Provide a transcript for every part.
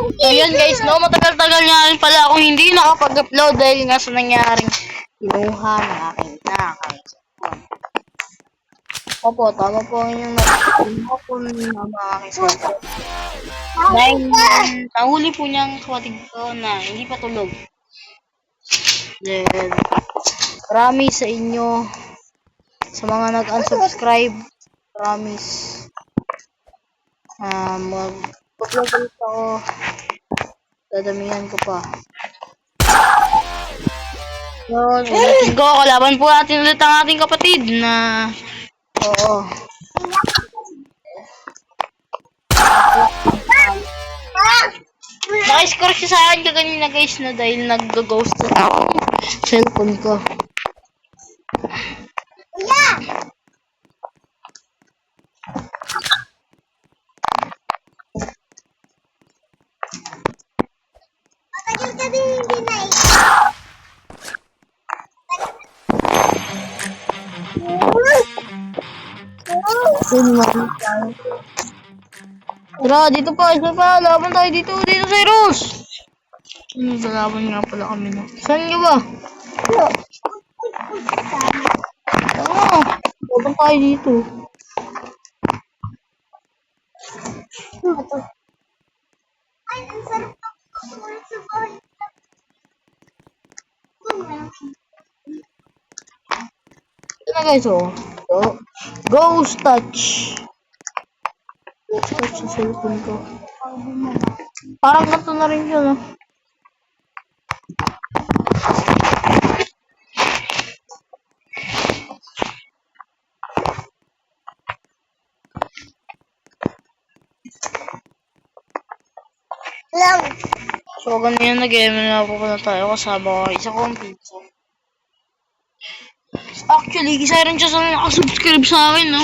So yun guys, no, matagal-tagal nga rin pala akong hindi nakapag-upload dahil nga sa nangyaring kinuha ng aking nakakang cellphone. Opo, tama po ang inyong nakapag-upload ng mga aking cellphone. Dahil nahuli po niyang kapatid ko na hindi pa tulog. Then, promise sa inyo, sa mga nag-unsubscribe, promise, mag-upload ulit ako. Dadamihan ko pa. Yun, ulitin ko, kalaban po natin ulit ang ating kapatid na, oo. Naka-score siya sa akin kaganina guys na dahil nag-ghost sa cellphone ko. Tara, dito pa, laban tayo dito, Cyrus! Lalaban nga pala kami na. Saan nga ba? Laban tayo dito. Ay, ang sarap ng sulit sa bahay. Ito na guys, oh. Ghost touch. Ghost touch sa cellphone ko. Parang ganito na rin siya, no? Lang. So, ganyan na game na po na tayo kasama ko isa kong pizza. Actually, isa rin siya sa nakasubscribe sa akin, no?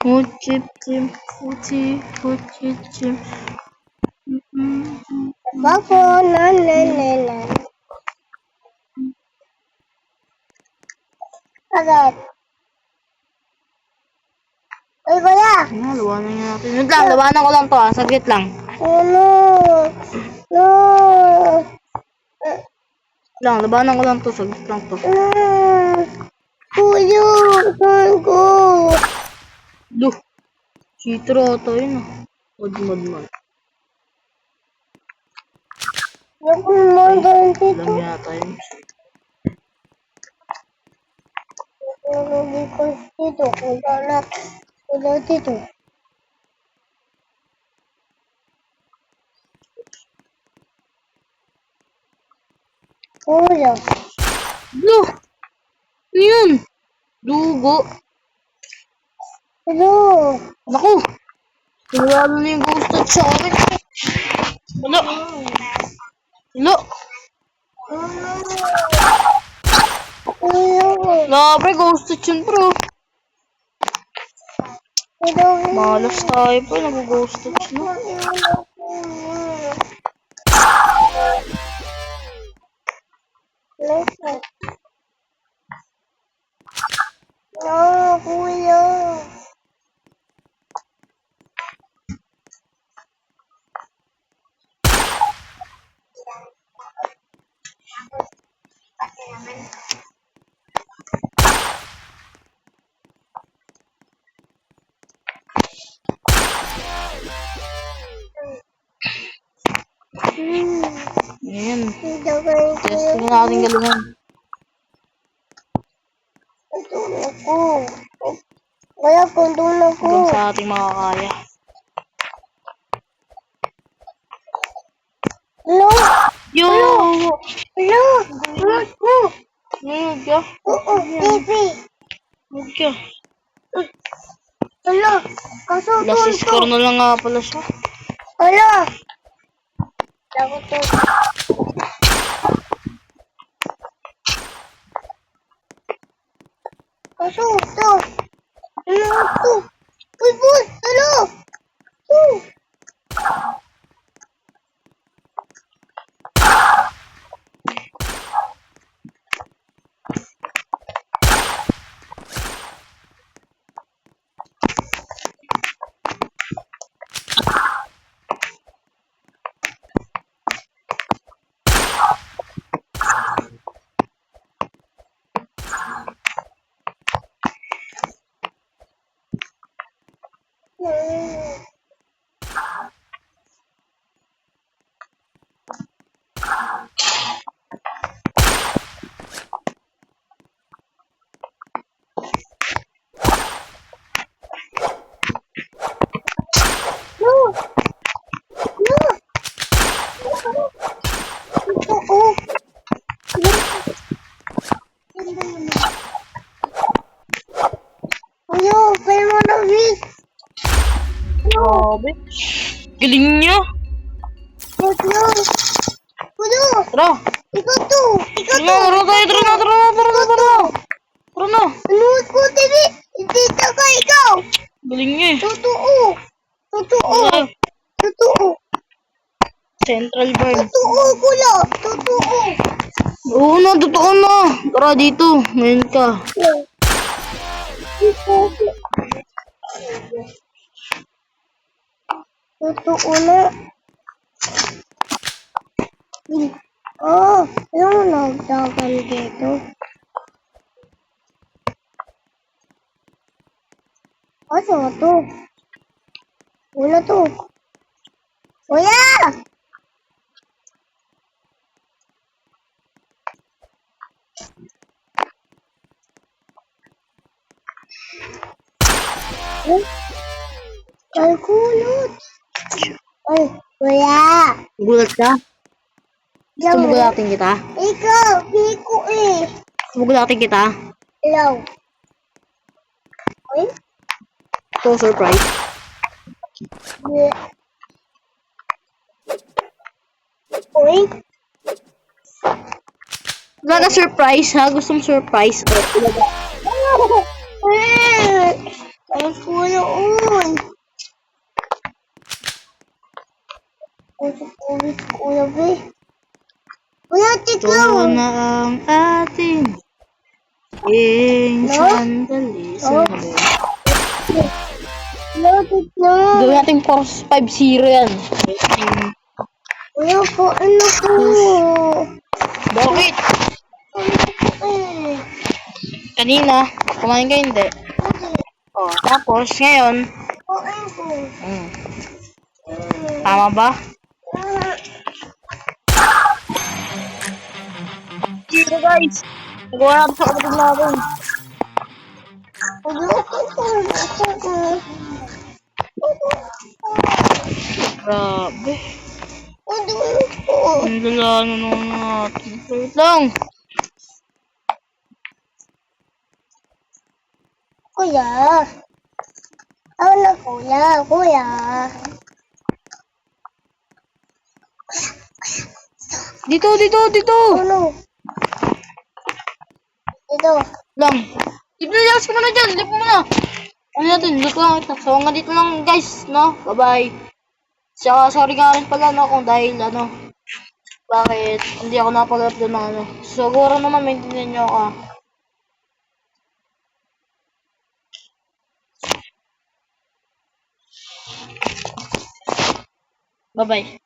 Puchip. Bako, na. Agad. Ay, kuya. Labanan nga natin. Wait lang, labanan ko lang to ah. Saglit lang. No. Labanan ko lang to. Saglit lang to. Kuya, ko. Duh. Citro to yun ah. Mod. Ako mo doon dito. Alam yata yun. Hindi ko dito. Wala dito. Kuya. Duh. Ano yun? Dugo. Hello. Naku. Tinawala na yung ghost touch sa akin. Hello. Labre, ghost touch yun bro. Malas tayo pa. Nag-ghost touch na. No, kuya. Ayan. Testing natin galingan. Kaya kundong ako. Hanggang sa ating makakaya. Hello? Yo! Hello? Hello? Nuyog ka? Oo, baby. Nuyog ka? Hello? Kaso Last score na lang nga pala siya. Hello? Takot to. Kaso to. Hello to. Uy, boy. Hello? No! No! Oo. Kuya, kaya mo na, miss. Grabe. Galing niyo. Kuya. Kuya. Tara. Ikaw to. Ikaw Tara to. na, tara tayo, tara na, tara na, tara na, tara na. Tara na. Ano ko, TV? Hindi ka ikaw. Galing niyo eh. Totoo. Totoo. Tara. Totoo. Central Burn. Totoo, kuya. Totoo. Oo na, totoo na. Tara dito. Ngayon ka. Totoo na. Oh, yung nagdagan dito. Ano to? Wala to. Kuya! Ay, kulot. Ay, kuya. Gulat ka? Alam mo, Tumugulatin kita? ikaw, biko eh. Tumugulatin kita? Ilaw. Ay, So surprise. yeah. Uy, Wala na surprise ha? Gusto mo surprise? ay, kuya, uy. Uy, kuya, be. Kuya, Ito tiglaw. na ang ating No? sandali. No? Saan na ba yun? Kuya, tiglaw. Gawin natin course 5-0 yan. Kuya, po, ano po? Bakit? Eh, Kanina, kumain ka hindi. Oh, tapos ngayon, kumain po. tama ba? Dito guys, nagawa natin sa kapatid natin. Grabe. Ang lala na naman natin. Wait lang. Kuya. Ano na kuya? Kuya. Dito, dito, dito. Ano? Ito. Lang. Iblilas ko na dyan. Lip mo na. Ano natin? Look lang. So, hanggang dito lang guys. No? Bye-bye. Saka, sorry nga rin pala no, kung dahil ano. Bakit? Hindi ako napag-upload ng ano. Siguro naman maintindihan nyo ako. Bye-bye.